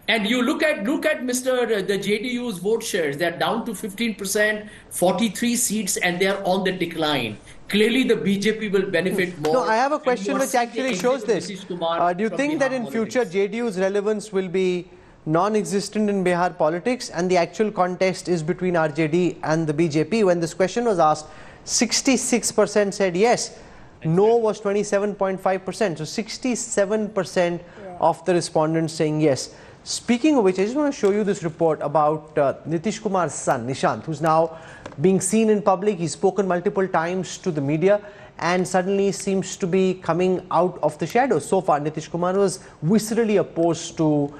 and you look at Mr. the JDU's vote shares. They're down to 15%, 43 seats, and they're on the decline. clearly the BJP will benefit more. No, I have a question And you are which seeing actually the shows exit of this. Nitish Kumar Do you from think that Bihar in politics. future JDU's relevance will be non-existent in Bihar politics and the actual contest is between RJD and the BJP? When this question was asked, 66% said yes. No was 27.5%. So 67% of the respondents saying yes. Speaking of which, I just want to show you this report about Nitish Kumar's son, Nishant, who's now being seen in public. He's spoken multiple times to the media and suddenly seems to be coming out of the shadows. So far, Nitish Kumar was viscerally opposed to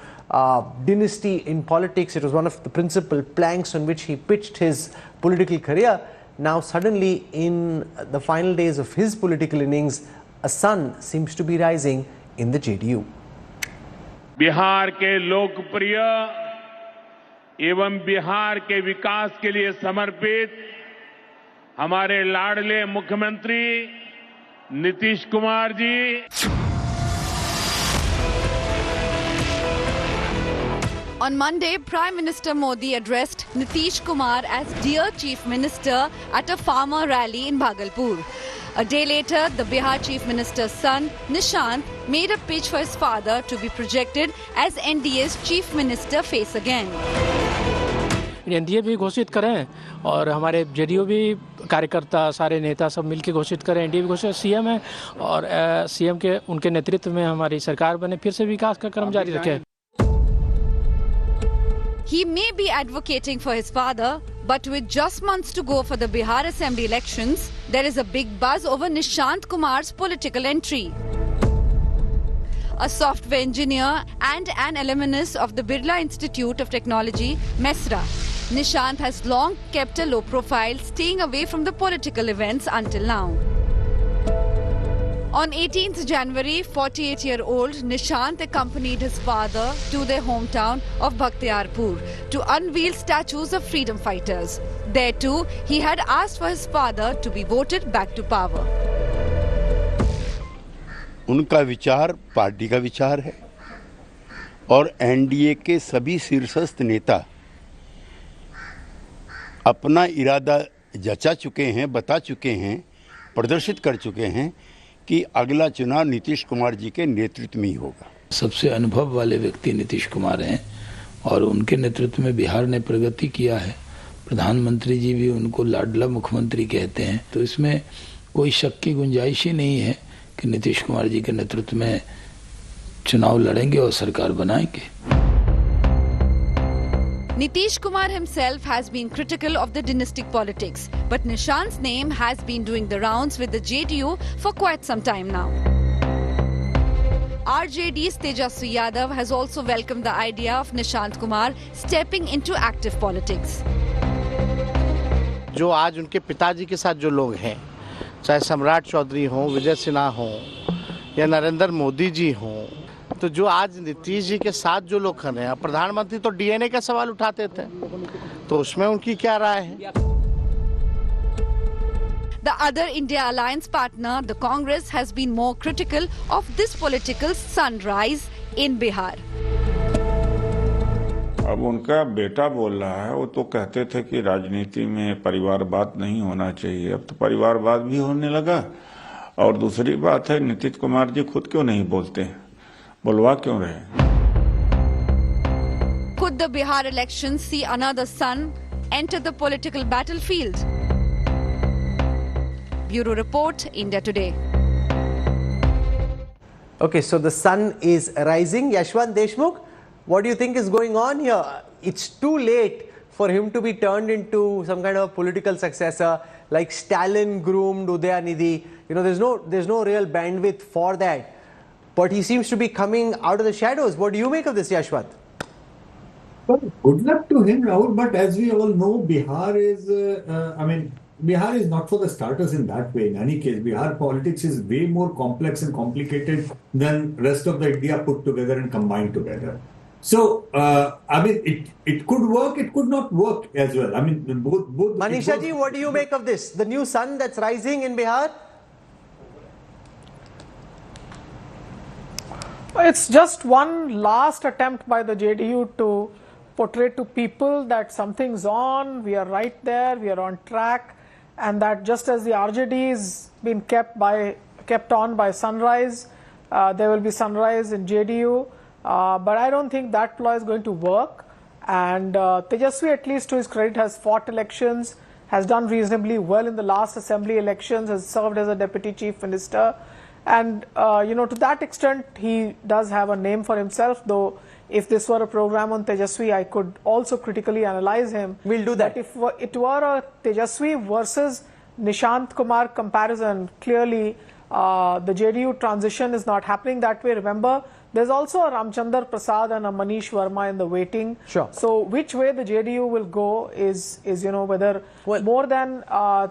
dynasty in politics. It was one of the principal planks on which he pitched his political career. Now, suddenly, in the final days of his political innings, a son seems to be rising in the JDU. Bihar के लोकप्रिय एवं बिहार के विकास के लिए समर्पित हमारे लाडले मुख्यमंत्री नीतीश कुमार जी। On Monday, Prime Minister Modi addressed Nitish Kumar as Dear Chief Minister at a farmer rally in Bhagalpur. A day later, the Bihar Chief Minister's son, Nishant, made a pitch for his father to be projected as NDA's Chief Minister face again. NDA भी घोषित करें और हमारे JDU भी कार्यकर्ता सारे नेता सब मिलकर घोषित करें, एनडीए भी घोषित, सीएम है और सीएम के उनके नेतृत्व में हमारी सरकार बने, फिर से विकास का क्रम जारी रखें. He may be advocating for his father, but with just months to go for the Bihar Assembly elections, there is a big buzz over Nishant Kumar's political entry. A software engineer and an alumnus of the Birla Institute of Technology, MESRA, Nishant has long kept a low profile, staying away from the political events until now. On 18th January, 48-year-old Nishant accompanied his father to their hometown of Bhaktiyarpur to unveil statues of freedom fighters. There too, he had asked for his father to be voted back to power. उनका विचार party का विचार है और NDA के सभी शीर्षस्थ नेता अपना इरादा जचा चुके हैं, बता चुके हैं, प्रदर्शित कर चुके हैं कि अगला चुनाव नीतीश कुमार जी के नेतृत्व में ही होगा. सबसे अनुभव वाले व्यक्ति नीतीश कुमार हैं और उनके नेतृत्व में बिहार ने प्रगति किया है. प्रधानमंत्री जी भी उनको लाडला मुख्यमंत्री कहते हैं. तो इसमें कोई शक की गुंजाइश ही नहीं है कि नीतीश कुमार जी के नेतृत्व में चुनाव लड़ेंगे और सरकार बनाएंगे. Nitish Kumar himself has been critical of the dynastic politics, but Nishant's name has been doing the rounds with the JDU for quite some time now. RJD's Tejasvi Yadav has also welcomed the idea of Nishant Kumar stepping into active politics. जो आज उनके पिताजी के साथ जो लोग हैं, चाहे सम्राट चौधरी हों, विजय सिन्हा हों या नरेंद्र मोदी जी हों, तो जो आज नीतीश जी के साथ जो लोग खड़े हैं, प्रधानमंत्री तो डीएनए का सवाल उठाते थे, तो उसमें उनकी क्या राय है? The other India alliance partner, the Congress, has been more critical of this political sunrise in Bihar. अब उनका बेटा बोल रहा है, वो तो कहते थे कि राजनीति में परिवारवाद नहीं होना चाहिए, अब तो परिवारवाद भी होने लगा. और दूसरी बात है, नीतीश कुमार जी खुद क्यों नहीं बोलते हैं, बुलवा क्यों रहे? Could the Bihar elections see another son enter the political battlefield? Bureau Report, India Today. Okay, so the sun is rising. Yashwant Deshmukh, what do you think is going on here? It's too late for him to be turned into some kind of political successor like Stalin groomed Udayanidhi. You know, there's no real bandwidth for that. But he seems to be coming out of the shadows. What do you make of this, Yashwant? Well, good luck to him, Rahul. But as we all know, Bihar is, Bihar is not for the starters in that way. In any case, Bihar politics is way more complex and complicated than rest of the India put together and combined together. So, it could work, it could not work as well. Both. Manisha ji, what do you make of this? The new sun that's rising in Bihar? It's just one last attempt by the JDU to portray to people that something's on, we are right there, we are on track, and that just as the RJD is been kept on by Sunrise, there will be Sunrise in JDU, but I don't think that ploy is going to work. And Tejasvi, at least to his credit, has fought elections, has done reasonably well in the last assembly elections, has served as a deputy chief minister, and to that extent he does have a name for himself. Though if this were a program on Tejasvi, I could also critically analyze him. We'll do that. But if it were a Tejasvi versus Nishant Kumar comparison, clearly the JDU transition is not happening that way. Remember, there's also a Ramchandar Prasad and a Manish Verma in the waiting. Sure. So which way the JDU will go is whether more than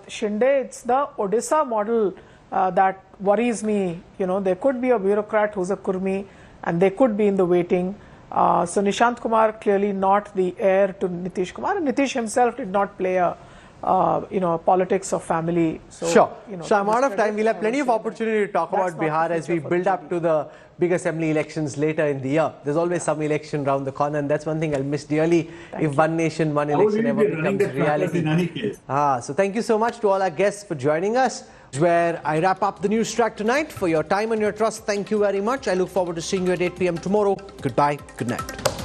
Shinde, it's the Odisha model that worries me. There could be a bureaucrat who's a Kurmi, and they could be in the waiting. So Nishant Kumar clearly not the heir to Nitish Kumar, and Nitish himself did not play a politics of family. So, sure. So I'm out of time. We'll have plenty of opportunity to talk about Bihar as we build up to the big assembly elections later in the year. There's always some election around the corner, and that's one thing I'll miss dearly if one nation, one election ever becomes reality. So thank you so much to all our guests for joining us, where I wrap up the news track tonight. For your time and your trust, thank you very much. I look forward to seeing you at 8 p.m. tomorrow. Goodbye. Good night.